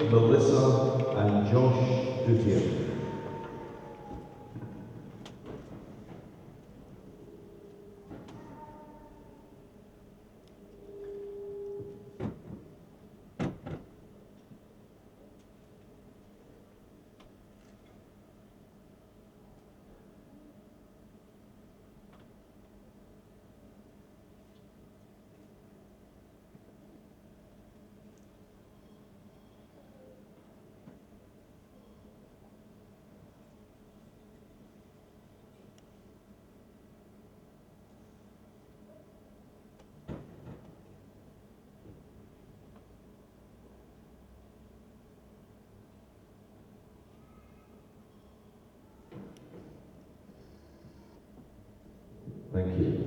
Melissa and Josh Dutier. Thank you.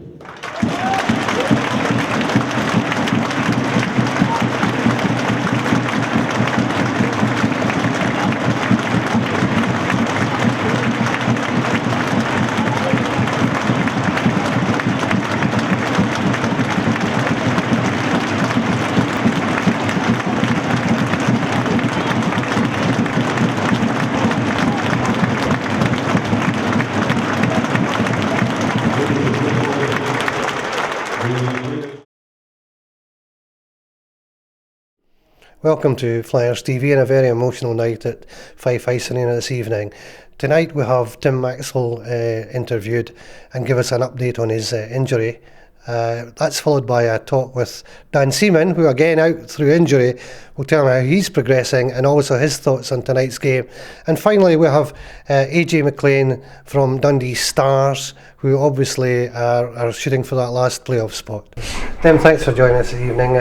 Welcome to Flyers TV and a very emotional night at Fife Flyers Arena this evening. Tonight we have Tim Maxwell interviewed and give us an update on his injury. That's followed by a talk with Dan Seaman, who again out through injury will tell me how he's progressing and also his thoughts on tonight's game. And finally we have AJ McLean from Dundee Stars, who obviously are shooting for that last playoff spot. Tim, thanks for joining us this evening.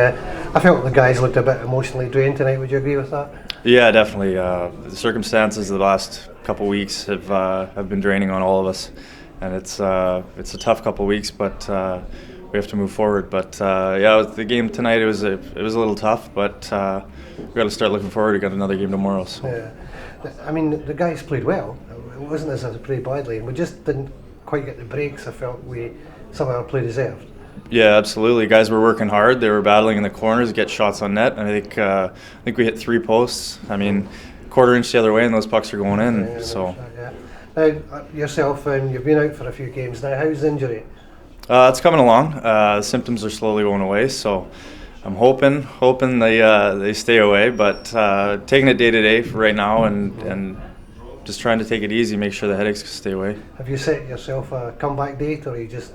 I felt the guys looked a bit emotionally drained tonight. Would you agree with that? Yeah, definitely. The circumstances of the last couple of weeks have been draining on all of us, and it's a tough couple of weeks, but we have to move forward. But yeah, the game tonight it was a little tough, but we got to start looking forward. We got another game tomorrow. So. Yeah, I mean the guys played well. It wasn't as if they played badly, and we just didn't quite get the breaks. I felt we somehow play deserved. Yeah, absolutely. Guys were working hard. They were battling in the corners, get shots on net. And I think we hit 3 posts. I mean, quarter inch the other way, and those pucks are going in. Yeah, so. Yeah. Now yourself, you've been out for a few games now. How's the injury? It's coming along. The symptoms are slowly going away. So, I'm hoping they stay away. But taking it day to day for right now, and just trying to take it easy, make sure the headaches stay away. Have you set yourself a comeback date, or are you just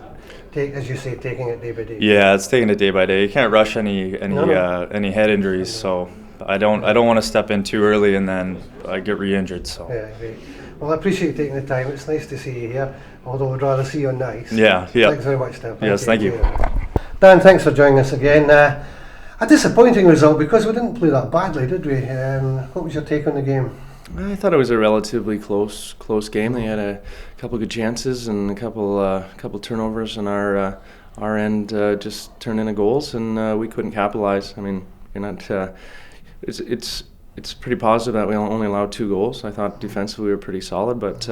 as you say, taking it day by day? Yeah, it's taking it day by day. You can't rush any head injuries, so I don't want to step in too early and then get re-injured. So. Yeah, great. Well, I appreciate you taking the time. It's nice to see you here, although I'd rather see you on ice. Yeah. Thanks very much, Tim. Thank you. Dan, thanks for joining us again. A disappointing result because we didn't play that badly, did we? What was your take on the game? I thought it was a relatively close game. They had a couple good chances and a couple turnovers on our end, just turned into goals, and we couldn't capitalize. I mean, you're not. It's pretty positive that we only allowed 2 goals. I thought defensively we were pretty solid, but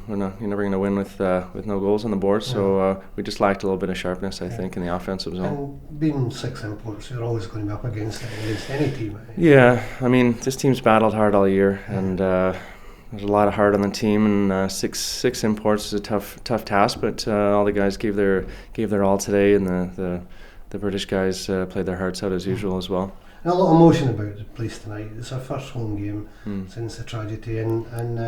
you're never going to win with no goals on the board. So we just lacked a little bit of sharpness, I think, in the offensive zone. And being 6 imports, you're always going to be up against any team. Yeah, I mean, this team's battled hard all year, and there's a lot of heart on the team. And six imports is a tough task, but all the guys gave their all today, and the British guys played their hearts out as usual as well. And a lot of emotion about the place tonight. It's our first home game since the tragedy, and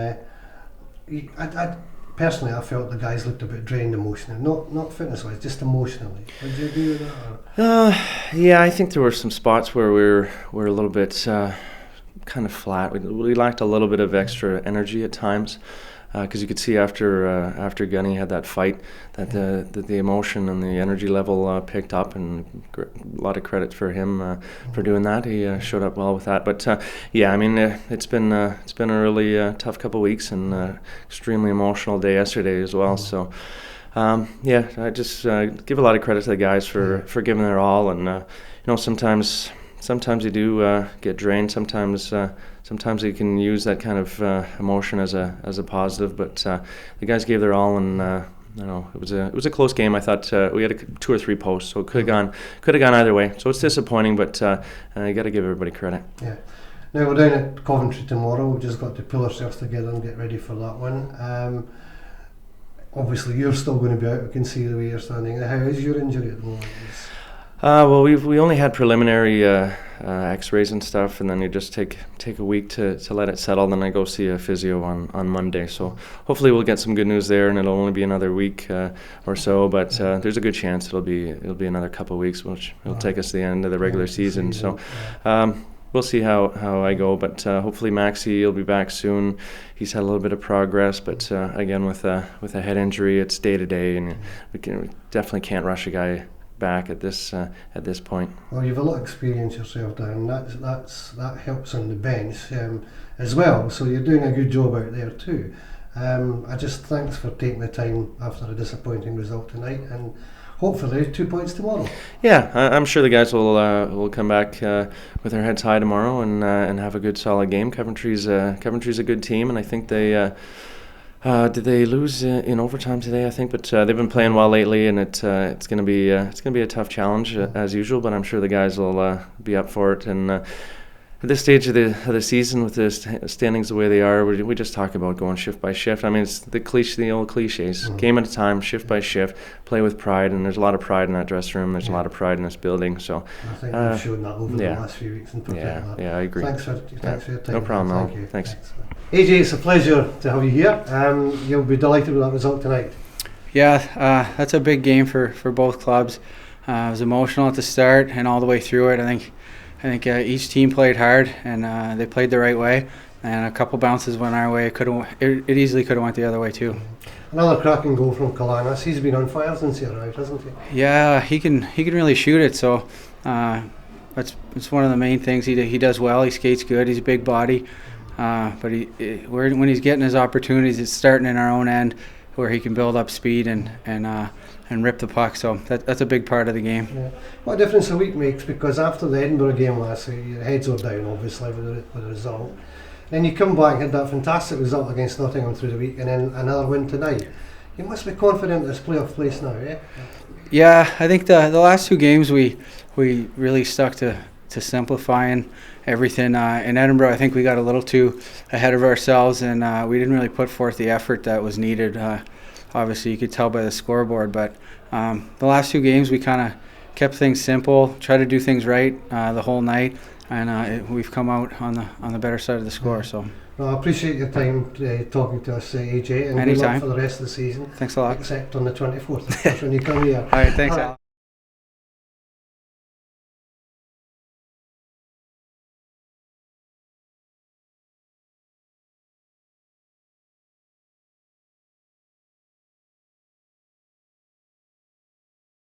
I personally felt the guys looked a bit drained emotionally, not fitness-wise, just emotionally. Would you agree with that? Yeah, I think there were some spots where we're a little bit kind of flat. We lacked a little bit of extra energy at times. Because you could see after Gunny had that fight that the emotion and the energy level picked up, and a lot of credit for him for doing that. He showed up well with that. But yeah, I mean it's been a really tough couple of weeks and extremely emotional day yesterday as well. So yeah, I just give a lot of credit to the guys for giving their all, and sometimes you do get drained. Sometimes you can use that kind of emotion as a positive. But the guys gave their all, and it was a close game. I thought we had 2 or 3 posts, so it could have gone either way. So it's disappointing, but you got to give everybody credit. Yeah. Now we're down at Coventry tomorrow. We've just got to pull ourselves together and get ready for that one. Obviously, you're still going to be out. We can see the way you're standing. How is your injury at the moment? Well, we only had preliminary X-rays and stuff, and then you just take a week to let it settle. Then I go see a physio on Monday. So hopefully we'll get some good news there, and it'll only be another week or so. But there's a good chance it'll be another couple of weeks, which will take us to the end of the regular season. So. We'll see how I go, but hopefully Maxie will be back soon. He's had a little bit of progress, but again with a head injury, it's day to day, and we definitely can't rush a guy back at this point. Well, you've a lot of experience yourself, Dan. That helps on the bench as well. So you're doing a good job out there too. I just thanks for taking the time after a disappointing result tonight, and hopefully 2 points tomorrow. Yeah, I'm sure the guys will come back with their heads high tomorrow and have a good solid game. Coventry's a good team, and I think they did they lose in overtime today, I think, but they've been playing well lately, and it's going to be a tough challenge as usual. But I'm sure the guys will be up for it. And at this stage of the season, with the standings the way they are, we just talk about going shift by shift. I mean, it's the old cliches. Game at a time, shift by shift, play with pride, and there's a lot of pride in that dressing room. There's a lot of pride in this building. So I think we've shown that over the last few weeks. Yeah, I agree. Thanks for your time. No problem. Thank you. Thanks. AJ, it's a pleasure to have you here. You'll be delighted with that result tonight. Yeah, that's a big game for both clubs. It was emotional at the start and all the way through it. I think each team played hard, and they played the right way. And a couple bounces went our way. It easily could have went the other way too. Another cracking goal from Kalanas. He's been on fire since he arrived, hasn't he? Yeah, he can really shoot it. So it's one of the main things he does well. He skates good. He's a big body. But when he's getting his opportunities, it's starting in our own end, where he can build up speed and rip the puck. So that's a big part of the game. Yeah. What difference a week makes, because after the Edinburgh game last week, your heads were down obviously with the result. Then you come back and had that fantastic result against Nottingham through the week, and then another win tonight. You must be confident in this playoff place now, eh? Yeah, I think the last two games we really stuck to simplifying everything. In Edinburgh, I think we got a little too ahead of ourselves, and we didn't really put forth the effort that was needed. Obviously, you could tell by the scoreboard, but the last two games we kind of kept things simple, tried to do things right the whole night, and we've come out on the better side of the score. So. Well, I appreciate your time talking to us, AJ, and Anytime. good luck for the rest of the season. Thanks a lot. Except on the 24th, of course, when you come here. All right, thanks, Al.